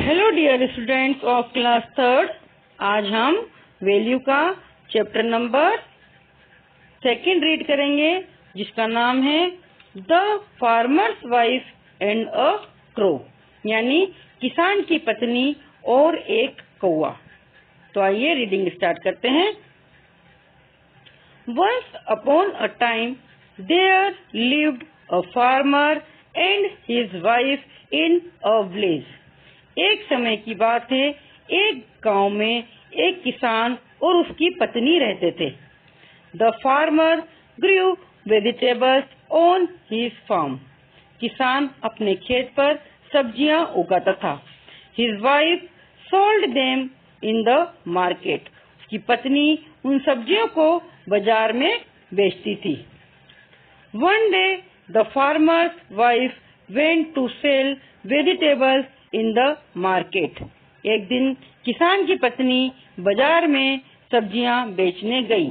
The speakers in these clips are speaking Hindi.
Hello dear students of class third. आज हम वैल्यू का चैप्टर नंबर 2 रीड करेंगे, जिसका नाम है the farmer's wife and a crow, यानी किसान की पत्नी और एक कौवा। तो आइए रीडिंग स्टार्ट करते हैं। Once upon a time there lived a farmer and his wife in a village. एक समय की बात है, एक गांव में एक किसान और उसकी पत्नी रहते थे। The farmer grew vegetables on his farm. किसान अपने खेत पर सब्जियां उगाता था। His wife sold them in the market. उसकी पत्नी उन सब्जियों को बाजार में बेचती थी। One day the farmer's wife went to sell vegetables in the market. एक दिन किसान की पत्नी बाजार में सब्जियां बेचने गई।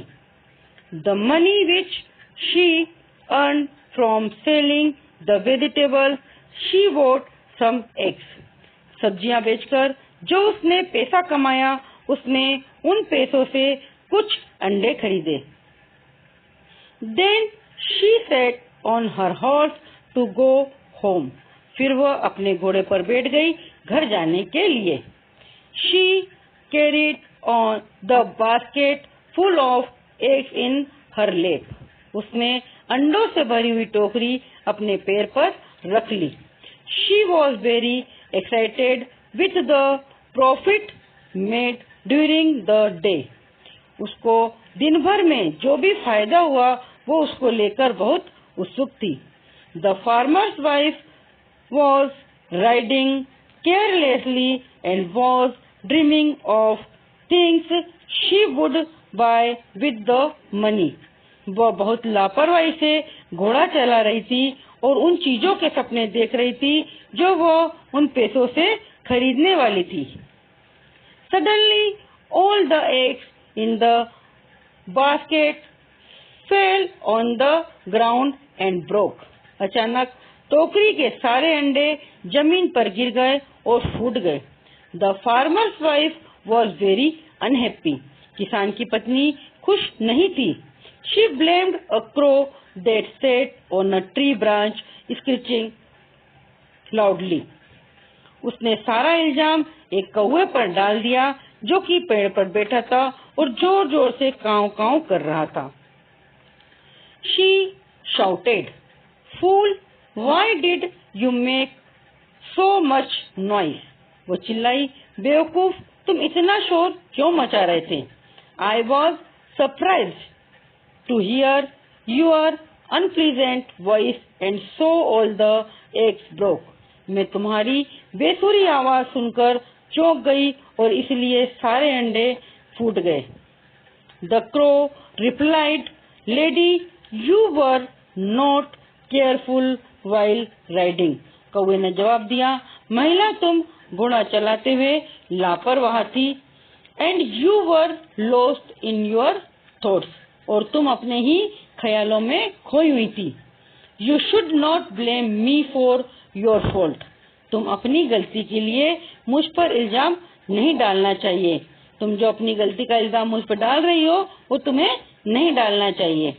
The money which she earn from selling the vegetables she bought some eggs. सब्जियां बेचकर जो उसने पैसा कमाया, उसने उन पैसों से कुछ अंडे खरीदे। Then she sat on her horse to go home. फिर वह अपने घोड़े पर बैठ गई घर जाने के लिए। She carried on the basket full of eggs in her lap. उसने अंडों से भरी हुई टोकरी अपने पैर पर रख ली। She was very excited with the profit made during the day. उसको दिन भर में जो भी फायदा हुआ वो उसको लेकर बहुत उत्सुक थी। The farmer's wife was riding carelessly and was dreaming of things she would buy with the money. वह बहुत लापरवाही से घोड़ा चला रही थी और उन चीजों के सपने देख रही थी जो वह उन पैसों से खरीदने वाली थी। Suddenly all the eggs in the basket fell on the ground and broke. अचानक टोकरी के सारे अंडे जमीन पर गिर गए और फूट गए। The farmer's wife was very unhappy. किसान की पत्नी खुश नहीं थी। She blamed a crow that set on a tree branch screeching loudly. उसने सारा इल्जाम एक कौवे पर डाल दिया जो कि पेड़ पर बैठा था और जोर जोर से काव काव कर रहा था। She shouted, fool, Why did you make so much noise? वो चिल्लाई, बेवकूफ, तुम इतना शोर क्यों मचा रहे थे? I was surprised to hear your unpleasant voice and so all the eggs broke. मैं तुम्हारी बेसुरी आवाज सुनकर चौंक गई और इसलिए सारे अंडे फूट गए। The crow replied, Lady, you were not careful while riding. कौवे ने जवाब दिया, महिला, तुम घोड़ा चलाते हुए लापरवाह थी। And you were lost in your thoughts. और तुम अपने ही ख्यालों में खोई हुई थी। You should not blame me for your fault. तुम अपनी गलती के लिए मुझ पर इल्जाम नहीं डालना चाहिए। तुम जो अपनी गलती का इल्जाम मुझ पर डाल रही हो वो तुम्हें नहीं डालना चाहिए।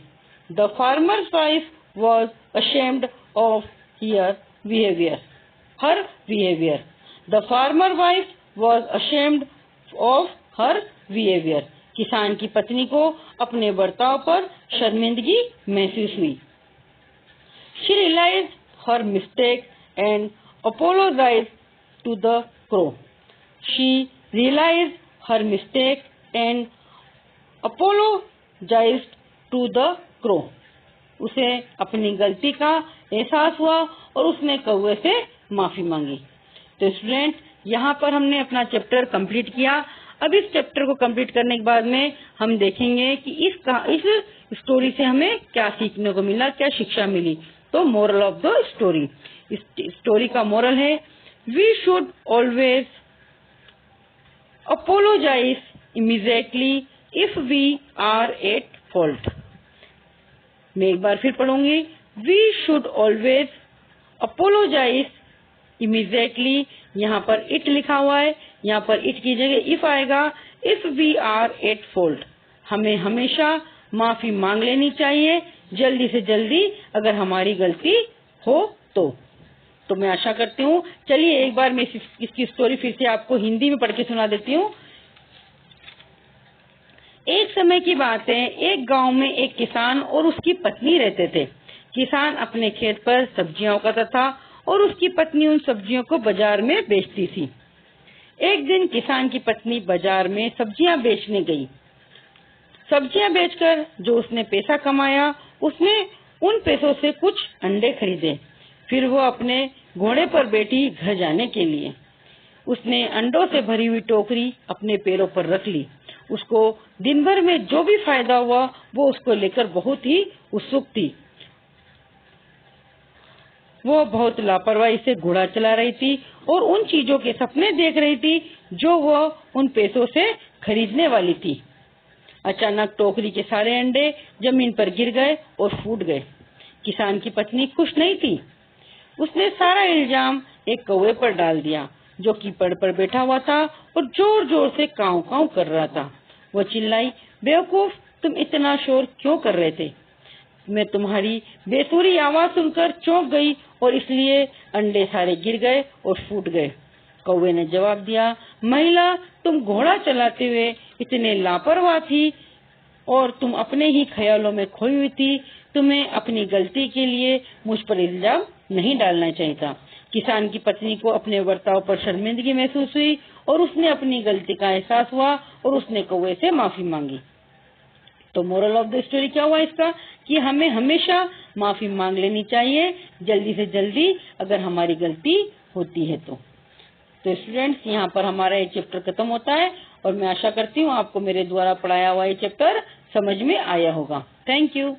The farmer's wife was ashamed of her behavior. The farmer wife was ashamed of her behavior. किसान की पत्नी को अपने बर्ताव पर शर्मिंदगी महसूस हुई। She realized her mistake and apologized to the crow. She realized her mistake and apologized to the crow. उसे अपनी गलती का एहसास हुआ और उसने कौवे से माफी मांगी। तो स्टूडेंट, यहाँ पर हमने अपना चैप्टर कंप्लीट किया। अब इस चैप्टर को कंप्लीट करने के बाद में हम देखेंगे कि इस स्टोरी से हमें क्या सीखने को मिला, क्या शिक्षा मिली। तो मोरल ऑफ द स्टोरी, इस स्टोरी का मोरल है, we should always apologise immediately if we are at fault. मैं एक बार फिर पढ़ूंगी, we should always apologise immediately. यहाँ पर इट लिखा हुआ है, यहाँ पर इट की जगह इफ आएगा। If we are at fault, हमें हमेशा माफी मांग लेनी चाहिए जल्दी से जल्दी अगर हमारी गलती हो तो मैं आशा करती हूँ। चलिए एक बार मैं इसकी स्टोरी फिर से आपको हिंदी में पढ़ के सुना देती हूँ। एक समय की बात है, एक गांव में एक किसान और उसकी पत्नी रहते थे। किसान अपने खेत पर सब्जियां उगाता था और उसकी पत्नी उन सब्जियों को बाजार में बेचती थी। एक दिन किसान की पत्नी बाजार में सब्जियां बेचने गई। सब्जियां बेचकर जो उसने पैसा कमाया, उसने उन पैसों से कुछ अंडे खरीदे। फिर वो अपने घोड़े पर बैठी घर जाने के लिए। उसने अंडों से भरी हुई टोकरी अपने पैरों पर रख ली। उसको दिन भर में जो भी फायदा हुआ वो उसको लेकर बहुत ही उत्सुक थी। वो बहुत लापरवाही से घोड़ा चला रही थी और उन चीजों के सपने देख रही थी जो वो उन पैसों से खरीदने वाली थी। अचानक टोकरी के सारे अंडे जमीन पर गिर गए और फूट गए। किसान की पत्नी खुश नहीं थी। उसने सारा इल्जाम एक कौवे पर डाल दिया जो कि पेड़ पर बैठा हुआ था और जोर जोर से काव काव कर रहा था। वो चिल्लाई, बेवकूफ, तुम इतना शोर क्यों कर रहे थे? मैं तुम्हारी बेसुरी आवाज सुनकर चौंक गई और इसलिए अंडे सारे गिर गए और फूट गए। कौवे ने जवाब दिया, महिला, तुम घोड़ा चलाते हुए इतने लापरवाह थी और तुम अपने ही ख्यालों में खोई हुई थी। तुम्हें अपनी गलती के लिए मुझ पर इल्जाम नहीं डालना चाहिए था। किसान की पत्नी को अपने बर्ताव पर शर्मिंदगी महसूस हुई और उसने अपनी गलती का एहसास हुआ और उसने कौवे से माफी मांगी। तो मोरल ऑफ द स्टोरी क्या हुआ इसका कि हमें हमेशा माफी मांग लेनी चाहिए जल्दी से जल्दी अगर हमारी गलती होती है तो स्टूडेंट्स, यहाँ पर हमारा ये चैप्टर खत्म होता है और मैं आशा करती हूँ आपको मेरे द्वारा पढ़ाया हुआ ये चैप्टर समझ में आया होगा। Thank you.